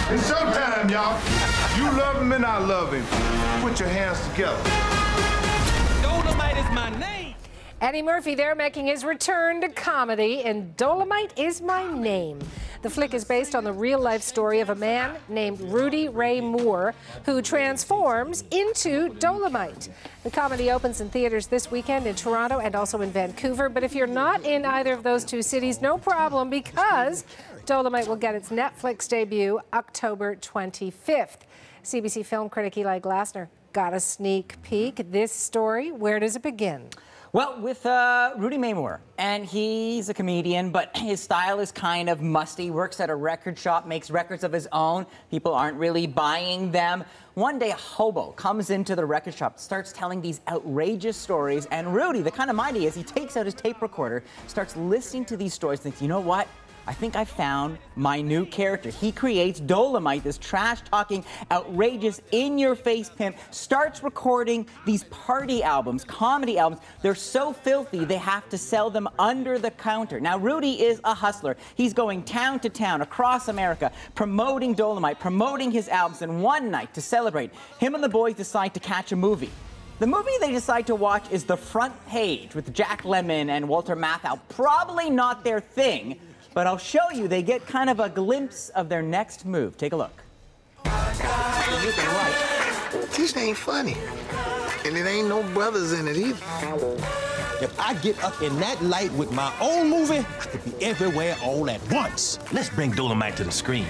It's showtime, y'all. You love him and I love him. Put your hands together. Dolomite is my name. Eddie Murphy there making his return to comedy in Dolomite Is My Name. The flick is based on the real-life story of a man named Rudy Ray Moore who transforms into Dolomite. The comedy opens in theaters this weekend in Toronto and also in Vancouver. But if you're not in either of those two cities, no problem, because Dolomite will get its Netflix debut October 25th. CBC film critic Eli Glasner got a sneak peek. This story, where does it begin? Well, with Rudy Ray Moore, and he's a comedian, but his style is kind of musty, works at a record shop, makes records of his own. People aren't really buying them. One day, a hobo comes into the record shop, starts telling these outrageous stories, and Rudy, the kind of mind he is, he takes out his tape recorder, starts listening to these stories, thinks, you know what? I think I found my new character. He creates Dolomite, this trash-talking, outrageous, in-your-face pimp, starts recording these party albums, comedy albums. They're so filthy, they have to sell them under the counter. Now, Rudy is a hustler. He's going town to town across America, promoting Dolomite, promoting his albums, and one night, to celebrate, him and the boys decide to catch a movie. The movie they decide to watch is The Front Page with Jack Lemmon and Walter Matthau. Probably not their thing, but I'll show you they get kind of a glimpse of their next move. Take a look. This ain't funny. And it ain't no brothers in it either. If I get up in that light with my own movie, I could be everywhere all at once. Let's bring Dolomite to the screen.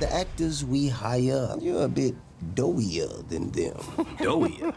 The actors we hire, you're a bit doughier than them. Doughier?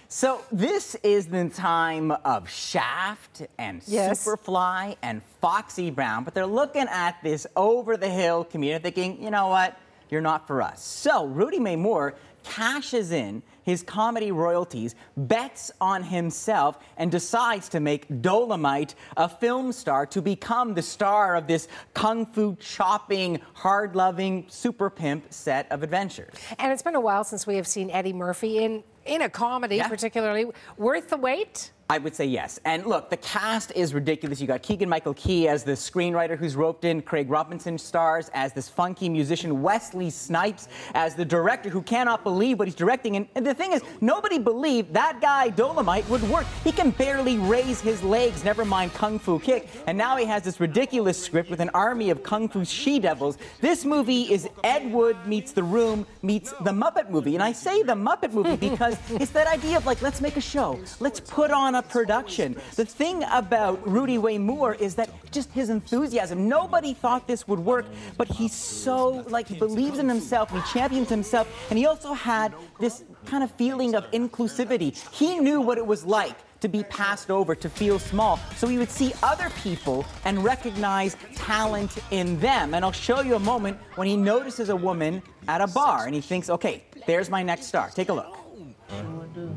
So this is the time of Shaft and Superfly and Foxy Brown, but they're looking at this over-the-hill comedian thinking, you know what, you're not for us. So Rudy Ray Moore cashes in his comedy royalties, bets on himself, and decides to make Dolomite a film star to become the star of this kung fu chopping, hard-loving, super pimp set of adventures. And it's been a while since we have seen Eddie Murphy in a comedy, particularly. Worth the wait? I would say yes. And look, the cast is ridiculous. You got Keegan-Michael Key as the screenwriter who's roped in. Craig Robinson stars as this funky musician. Wesley Snipes as the director who cannot believe what he's directing. And the thing is, nobody believed that guy, Dolomite, would work. He can barely raise his legs, never mind Kung Fu Kick. And now he has this ridiculous script with an army of Kung Fu she-devils. This movie is Ed Wood meets The Room meets The Muppet Movie. And I say The Muppet Movie because it's that idea of, like, let's make a show. Let's put on a production. The thing about Rudy Ray Moore is that just his enthusiasm. Nobody thought this would work, but he's so, like, he believes in himself, he champions himself, and he also had this kind of feeling of inclusivity. He knew what it was like to be passed over, to feel small. So he would see other people and recognize talent in them. And I'll show you a moment when he notices a woman at a bar and he thinks, okay, there's my next star. Take a look.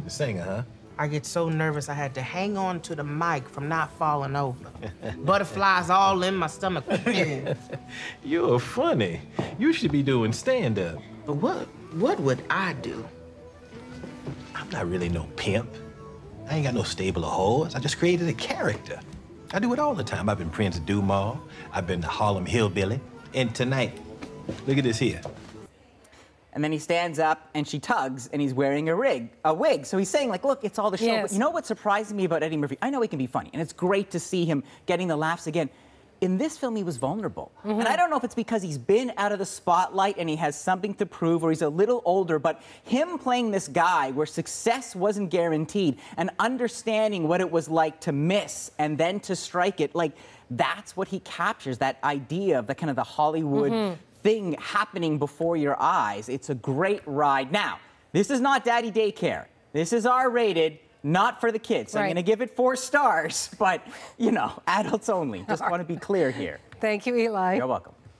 The singer, huh? I get so nervous I had to hang on to the mic from not falling over. Butterflies all in my stomach. You're funny. You should be doing stand-up. But what would I do? I'm not really no pimp. I ain't got no stable of whores. I just created a character. I do it all the time. I've been Prince Dumas. I've been the Harlem Hillbilly. And tonight, look at this here. And then he stands up and she tugs and he's wearing a wig. So he's saying, like, look, it's all the show. Yes. But you know what surprises me about Eddie Murphy? I know he can be funny and it's great to see him getting the laughs again. In this film, he was vulnerable. And I don't know if it's because he's been out of the spotlight and he has something to prove or he's a little older, but him playing this guy where success wasn't guaranteed and understanding what it was like to miss and then to strike it, like, that's what he captures, that idea of the kind of the Hollywood thing happening before your eyes. It's a great ride. Now, this is not Daddy Daycare. This is R-rated, not for the kids. So I'm going to give it 4 stars, but, you know, adults only. Just want to be clear here. Thank you, Eli. You're welcome.